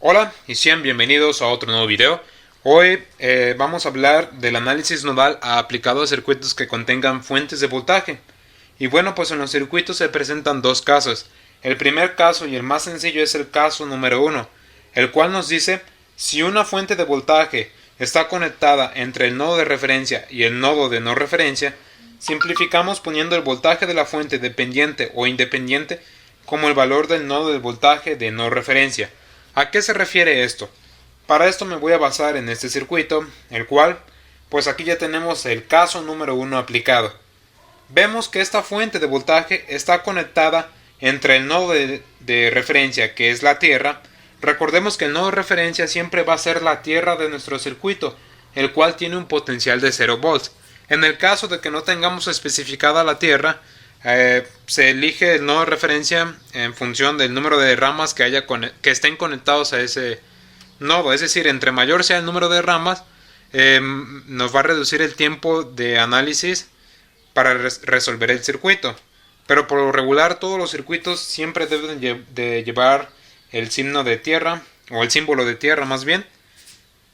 Hola y sean bienvenidos a otro nuevo video. Hoy vamos a hablar del análisis nodal aplicado a circuitos que contengan fuentes de voltaje. Y bueno, pues en los circuitos se presentan dos casos. El primer caso y el más sencillo es el caso número 1, el cual nos dice si una fuente de voltaje está conectada entre el nodo de referencia y el nodo de no referencia. Simplificamos poniendo el voltaje de la fuente dependiente o independiente como el valor del nodo de voltaje de no referencia. ¿A qué se refiere esto? Para esto me voy a basar en este circuito, el cual, pues aquí ya tenemos el caso número 1 aplicado. Vemos que esta fuente de voltaje está conectada entre el nodo de referencia, que es la tierra. Recordemos que el nodo de referencia siempre va a ser la tierra de nuestro circuito, el cual tiene un potencial de 0 volts. En el caso de que no tengamos especificada la tierra, se elige el nodo de referencia en función del número de ramas que estén conectados a ese nodo. Es decir, entre mayor sea el número de ramas, nos va a reducir el tiempo de análisis para resolver el circuito. Pero por lo regular todos los circuitos siempre deben de llevar el signo de tierra, o el símbolo de tierra más bien.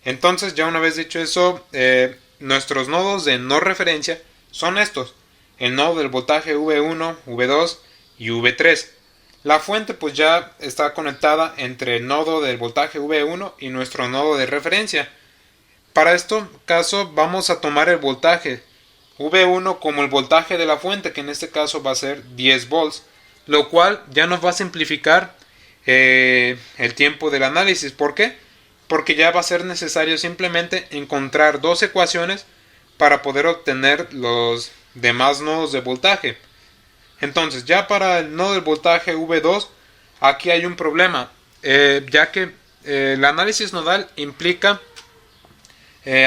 Entonces, ya una vez dicho eso, nuestros nodos de no referencia son estos: el nodo del voltaje V1, V2 y V3. La fuente pues ya está conectada entre el nodo del voltaje V1 y nuestro nodo de referencia. Para este caso vamos a tomar el voltaje V1 como el voltaje de la fuente, que en este caso va a ser 10 volts, lo cual ya nos va a simplificar el tiempo del análisis. ¿Por qué? Porque ya va a ser necesario simplemente encontrar dos ecuaciones para poder obtener los demás nodos de voltaje. Entonces, ya para el nodo del voltaje V2, aquí hay un problema, ya que el análisis nodal implica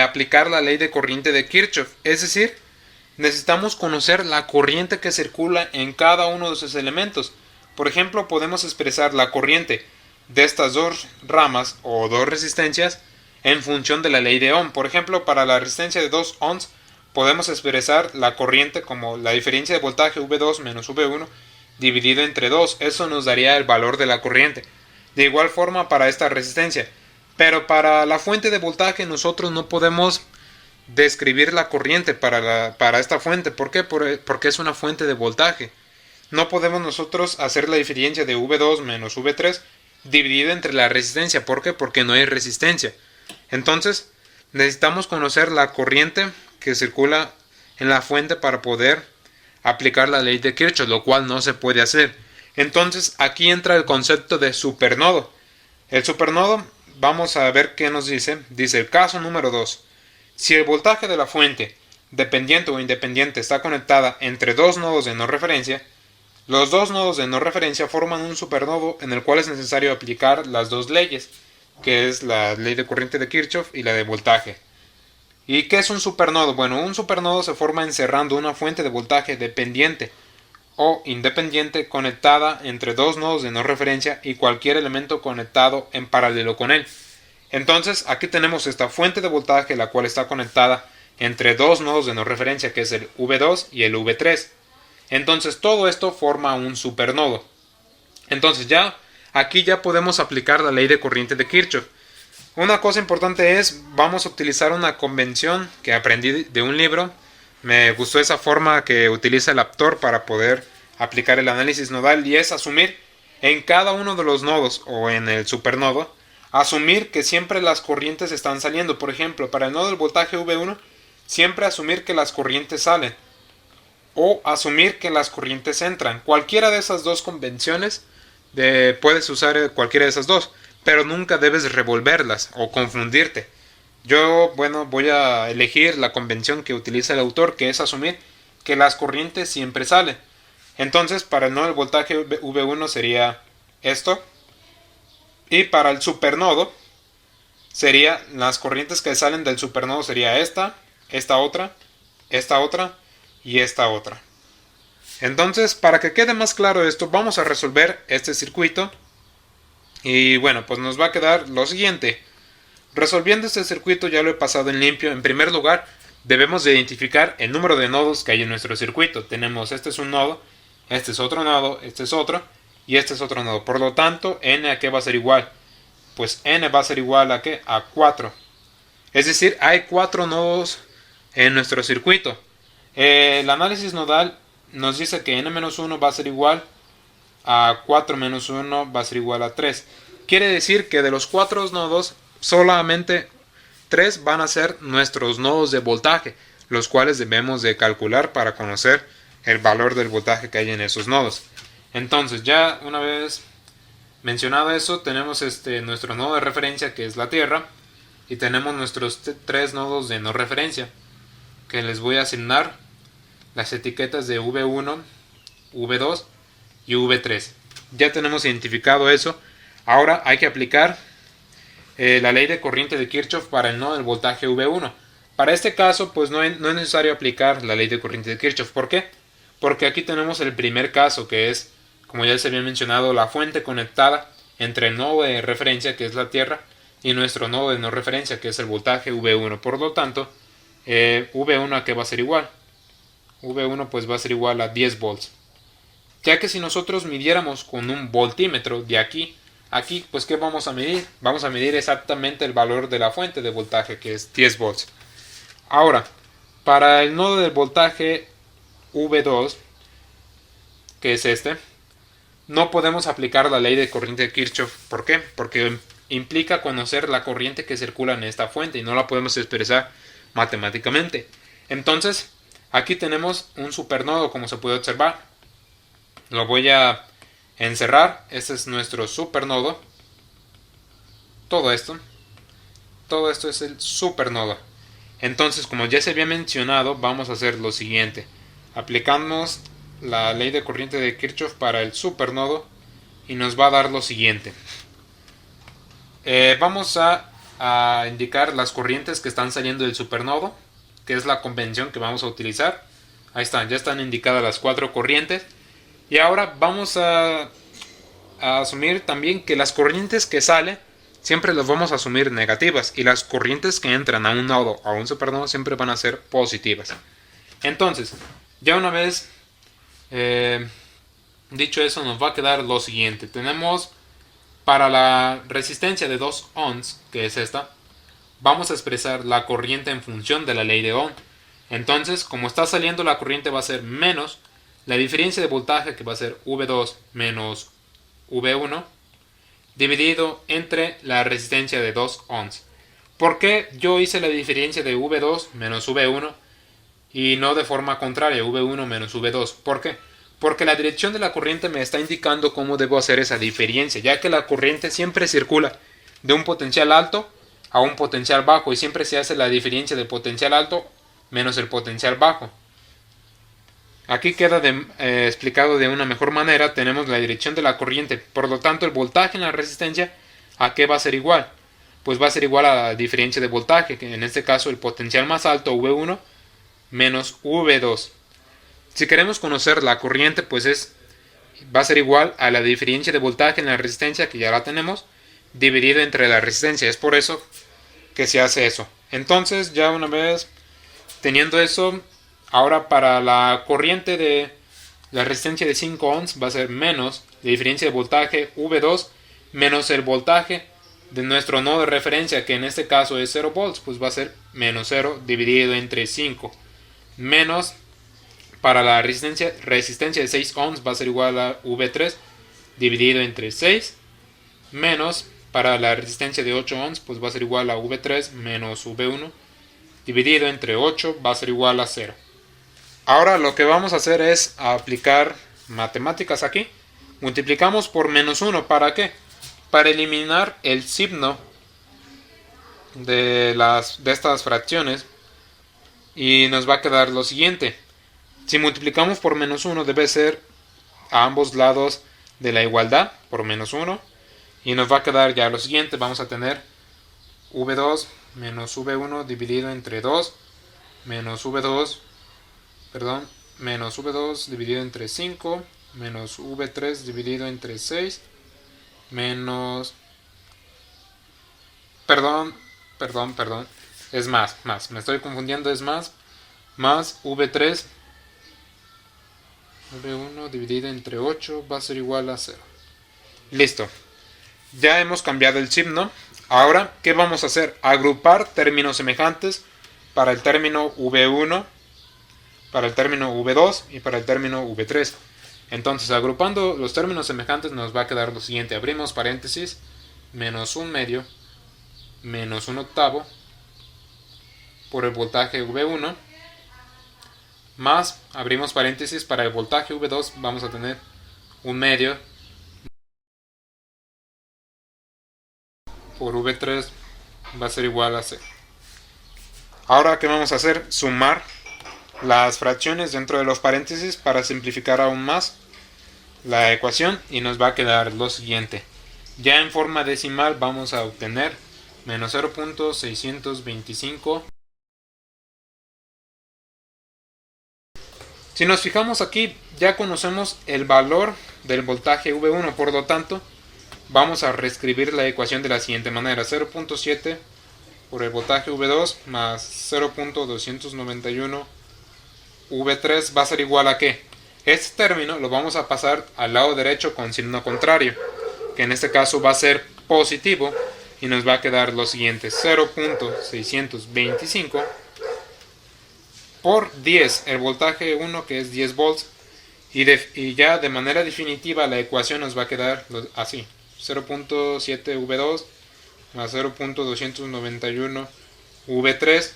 aplicar la ley de corriente de Kirchhoff. Es decir, necesitamos conocer la corriente que circula en cada uno de esos elementos. Por ejemplo, podemos expresar la corriente de estas dos ramas o dos resistencias en función de la ley de Ohm. Por ejemplo, para la resistencia de 2 ohms podemos expresar la corriente como la diferencia de voltaje V2 menos V1 dividido entre 2. Eso nos daría el valor de la corriente. De igual forma para esta resistencia. Pero para la fuente de voltaje nosotros no podemos describir la corriente para esta fuente. ¿Por qué? Porque es una fuente de voltaje. No podemos nosotros hacer la diferencia de V2 menos V3 dividido entre la resistencia. ¿Por qué? Porque no hay resistencia. Entonces necesitamos conocer la corriente que circula en la fuente para poder aplicar la ley de Kirchhoff, lo cual no se puede hacer. Entonces aquí entra el concepto de supernodo. El supernodo, vamos a ver qué nos dice. Dice el caso número 2. Si el voltaje de la fuente, dependiente o independiente, está conectada entre dos nodos de no referencia, los dos nodos de no referencia forman un supernodo en el cual es necesario aplicar las dos leyes, que es la ley de corriente de Kirchhoff y la de voltaje. ¿Y qué es un supernodo? Bueno, un supernodo se forma encerrando una fuente de voltaje dependiente o independiente conectada entre dos nodos de no referencia y cualquier elemento conectado en paralelo con él. Entonces, aquí tenemos esta fuente de voltaje, la cual está conectada entre dos nodos de no referencia, que es el V2 y el V3. Entonces, todo esto forma un supernodo. Entonces, aquí ya podemos aplicar la ley de corriente de Kirchhoff. Una cosa importante es, vamos a utilizar una convención que aprendí de un libro. Me gustó esa forma que utiliza el autor para poder aplicar el análisis nodal, y es asumir en cada uno de los nodos o en el supernodo, asumir que siempre las corrientes están saliendo. Por ejemplo, para el nodo del voltaje V1, siempre asumir que las corrientes salen o asumir que las corrientes entran. Cualquiera de esas dos convenciones, puedes usar cualquiera de esas dos, pero nunca debes revolverlas o confundirte. Yo, voy a elegir la convención que utiliza el autor, que es asumir que las corrientes siempre salen. Entonces, para el nodo del voltaje V1 sería esto. Y para el supernodo, sería las corrientes que salen del supernodo sería esta otra y esta otra. Entonces, para que quede más claro esto, vamos a resolver este circuito. Y bueno, pues nos va a quedar lo siguiente. Resolviendo este circuito, ya lo he pasado en limpio. En primer lugar, debemos de identificar el número de nodos que hay en nuestro circuito. Tenemos, este es un nodo, este es otro nodo, este es otro y este es otro nodo. Por lo tanto, n a qué va a ser igual. pues n va a ser igual a ¿qué? A 4. Es decir, hay 4 nodos en nuestro circuito. El análisis nodal nos dice que n-1 va a ser igual a 4 menos 1 va a ser igual a 3. Quiere decir que de los 4 nodos, solamente 3 van a ser nuestros nodos de voltaje, los cuales debemos de calcular para conocer el valor del voltaje que hay en esos nodos. Entonces, ya una vez mencionado eso, tenemos nuestro nodo de referencia, que es la Tierra, y tenemos nuestros 3 nodos de no referencia, que les voy a asignar las etiquetas de V1, V2 y V3. Ya tenemos identificado eso. Ahora hay que aplicar la ley de corriente de Kirchhoff para el nodo del voltaje V1. Para este caso, pues no es necesario aplicar la ley de corriente de Kirchhoff. ¿Por qué? Porque aquí tenemos el primer caso, que es, como ya se había mencionado, la fuente conectada entre el nodo de referencia, que es la Tierra, y nuestro nodo de no referencia, que es el voltaje V1. Por lo tanto, V1 ¿a qué va a ser igual? V1 pues va a ser igual a 10 volts. Ya que si nosotros midiéramos con un voltímetro de aquí a aquí, pues ¿qué vamos a medir? Vamos a medir exactamente el valor de la fuente de voltaje, que es 10 volts. Ahora, para el nodo del voltaje V2, que es no podemos aplicar la ley de corriente de Kirchhoff. ¿Por qué? Porque implica conocer la corriente que circula en esta fuente y no la podemos expresar matemáticamente. Entonces, aquí tenemos un supernodo, como se puede observar. Lo voy a encerrar. Este es nuestro supernodo. Todo esto es el supernodo. Entonces, como ya se había mencionado, vamos a hacer lo siguiente. Aplicamos la ley de corriente de Kirchhoff para el supernodo y nos va a dar lo siguiente. Vamos a indicar las corrientes que están saliendo del supernodo, que es la convención que vamos a utilizar. Ahí están, ya están indicadas las 4 corrientes. Y ahora vamos a asumir también que las corrientes que salen siempre las vamos a asumir negativas, y las corrientes que entran a un nodo o a un supernodo siempre van a ser positivas. Entonces, ya una vez dicho eso, nos va a quedar lo siguiente. Tenemos para la resistencia de 2 ohms, que es esta, vamos a expresar la corriente en función de la ley de Ohm. Entonces, como está saliendo, la corriente va a ser menos la diferencia de voltaje, que va a ser V2 menos V1, dividido entre la resistencia de 2 ohms. ¿Por qué yo hice la diferencia de V2 menos V1 y no de forma contraria, V1 menos V2? ¿Por qué? Porque la dirección de la corriente me está indicando cómo debo hacer esa diferencia, ya que la corriente siempre circula de un potencial alto a un potencial bajo, y siempre se hace la diferencia del potencial alto menos el potencial bajo. Aquí queda explicado de una mejor manera. Tenemos la dirección de la corriente, por lo tanto el voltaje en la resistencia, ¿a qué va a ser igual? Pues va a ser igual a la diferencia de voltaje, que en este caso el potencial más alto, V1, menos V2. Si queremos conocer la corriente, pues va a ser igual a la diferencia de voltaje en la resistencia, que ya la tenemos, dividido entre la resistencia. Es por eso que se hace eso. Entonces, ya una vez teniendo eso, ahora para la corriente de la resistencia de 5 ohms va a ser menos la diferencia de voltaje V2 menos el voltaje de nuestro nodo de referencia, que en este caso es 0 volts, pues va a ser menos 0 dividido entre 5, menos para la resistencia de 6 ohms va a ser igual a V3 dividido entre 6, menos para la resistencia de 8 ohms pues va a ser igual a V3 menos V1 dividido entre 8, va a ser igual a 0. Ahora lo que vamos a hacer es aplicar matemáticas aquí. Multiplicamos por menos 1, ¿para qué? Para eliminar el signo de estas fracciones, y nos va a quedar lo siguiente. Si multiplicamos por menos 1, debe ser a ambos lados de la igualdad por menos 1, y nos va a quedar ya lo siguiente. Vamos a tener V2 menos V1 dividido entre 2 menos V2 dividido entre 5 menos V3 dividido entre 6 menos perdón, es más, me estoy confundiendo, es más V3 V1 dividido entre 8 va a ser igual a 0. Listo. Ya hemos cambiado el chip, ¿no? Ahora, ¿qué vamos a hacer? Agrupar términos semejantes para el término V1, para el término V2 y para el término V3. Entonces, agrupando los términos semejantes nos va a quedar lo siguiente. Abrimos paréntesis, menos 1/2 menos 1/8 por el voltaje V1, más, abrimos paréntesis, para el voltaje V2 vamos a tener 1/2 por V3 va a ser igual a 0. Ahora, ¿qué vamos a hacer? Sumar las fracciones dentro de los paréntesis para simplificar aún más la ecuación y nos va a quedar lo siguiente. Ya en forma decimal vamos a obtener menos 0.625. Si nos fijamos aquí, ya conocemos el valor del voltaje V1, por lo tanto vamos a reescribir la ecuación de la siguiente manera: 0.7 por el voltaje V2 más 0.291 V3 va a ser igual a ¿qué? Este término lo vamos a pasar al lado derecho con signo contrario, que en este caso va a ser positivo, y nos va a quedar lo siguiente: 0.625 por 10, el voltaje 1, que es 10 volts, y ya de manera definitiva la ecuación nos va a quedar así: 0.7 V2 más 0.291 V3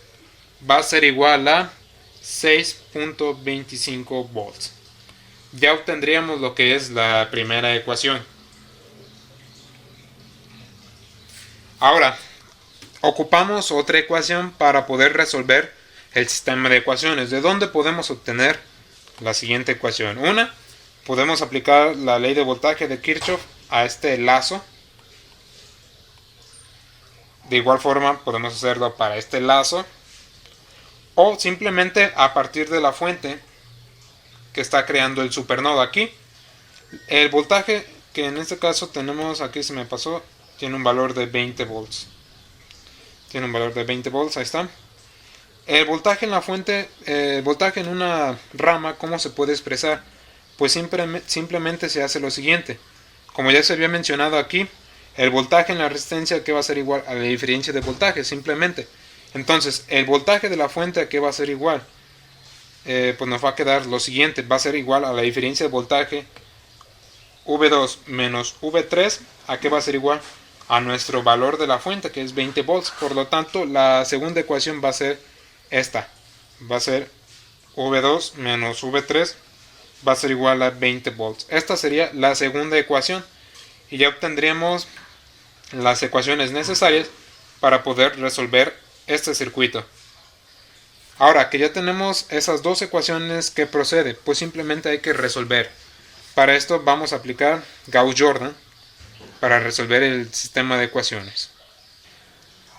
va a ser igual a 6.25 volts. Ya obtendríamos lo que es la primera ecuación. Ahora, ocupamos otra ecuación para poder resolver el sistema de ecuaciones. ¿De dónde podemos obtener la siguiente ecuación? Una, podemos aplicar la ley de voltaje de Kirchhoff a este lazo. De igual forma podemos hacerlo para este lazo, o simplemente a partir de la fuente que está creando el supernodo. Aquí el voltaje que en este caso tenemos, aquí se me pasó, tiene un valor de 20 volts. Tiene un valor de 20 volts, ahí está. El voltaje en la fuente, el voltaje en una rama, ¿cómo se puede expresar? Pues simplemente se hace lo siguiente. Como ya se había mencionado aquí, el voltaje en la resistencia, que va a ser igual a la diferencia de voltaje, simplemente. Entonces, el voltaje de la fuente, ¿a qué va a ser igual? Pues nos va a quedar lo siguiente: va a ser igual a la diferencia de voltaje V2 menos V3, ¿a qué va a ser igual? A nuestro valor de la fuente, que es 20 volts. Por lo tanto, la segunda ecuación va a ser esta. Va a ser V2 menos V3 va a ser igual a 20 volts. Esta sería la segunda ecuación, y ya obtendríamos las ecuaciones necesarias para poder resolver este circuito. Ahora que ya tenemos esas dos ecuaciones, ¿qué procede? Pues simplemente hay que resolver. Para esto vamos a aplicar Gauss-Jordan para resolver el sistema de ecuaciones.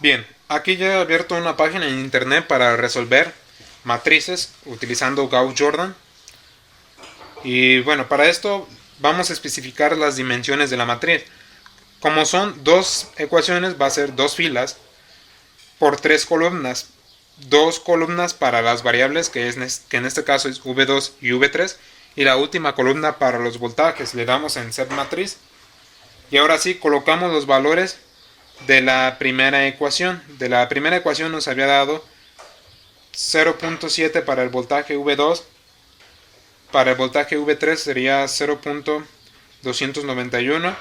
Bien, aquí ya he abierto una página en internet para resolver matrices utilizando Gauss-Jordan. Y bueno, para esto vamos a especificar las dimensiones de la matriz. Como son dos ecuaciones, va a ser dos filas por tres columnas. Dos columnas para las variables, que en este caso es V2 y V3, y la última columna para los voltajes. Le damos en set matriz, y ahora sí colocamos los valores de la primera ecuación. De la primera ecuación nos había dado 0.7 para el voltaje V2, para el voltaje V3 sería 0.291,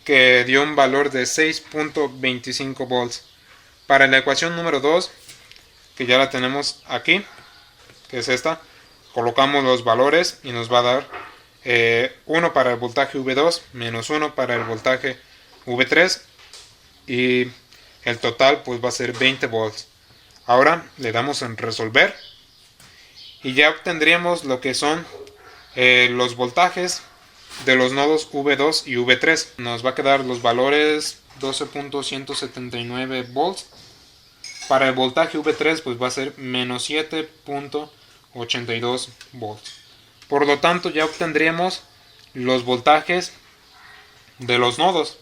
que dio un valor de 6.25 volts. Para la ecuación número 2, que ya la tenemos aquí, que es esta, colocamos los valores y nos va a dar 1 para el voltaje V2 menos 1 para el voltaje V3, y el total pues va a ser 20 volts. Ahora le damos en resolver y ya obtendríamos lo que son los voltajes de los nodos V2 y V3. Nos va a quedar los valores 12.179 volts. Para el voltaje V3 pues va a ser menos 7.82 volts. Por lo tanto ya obtendríamos los voltajes de los nodos.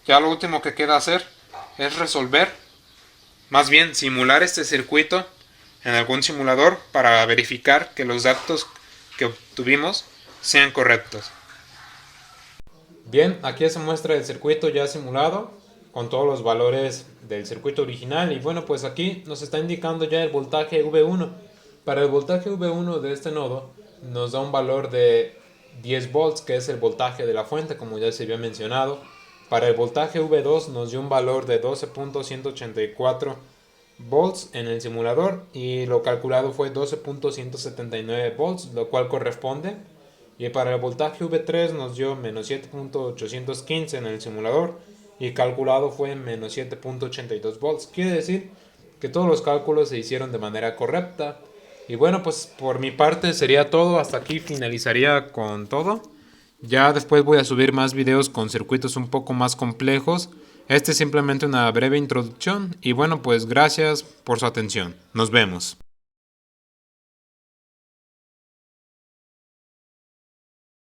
Ya lo último que queda hacer es resolver, más bien simular este circuito en algún simulador para verificar que los datos que obtuvimos sean correctos. Bien, aquí se muestra el circuito ya simulado con todos los valores del circuito original y bueno, pues aquí nos está indicando ya el voltaje V1. Para el voltaje V1 de este nodo nos da un valor de 10 volts, que es el voltaje de la fuente, como ya se había mencionado. Para el voltaje V2 nos dio un valor de 12.184 volts en el simulador y lo calculado fue 12.179 volts, lo cual corresponde. Y para el voltaje V3 nos dio menos 7.815 en el simulador y calculado fue menos 7.82 volts. Quiere decir que todos los cálculos se hicieron de manera correcta. Y bueno, pues por mi parte sería todo. Hasta aquí finalizaría con todo. Ya después voy a subir más videos con circuitos un poco más complejos. Este es simplemente una breve introducción. Y bueno, pues gracias por su atención. Nos vemos.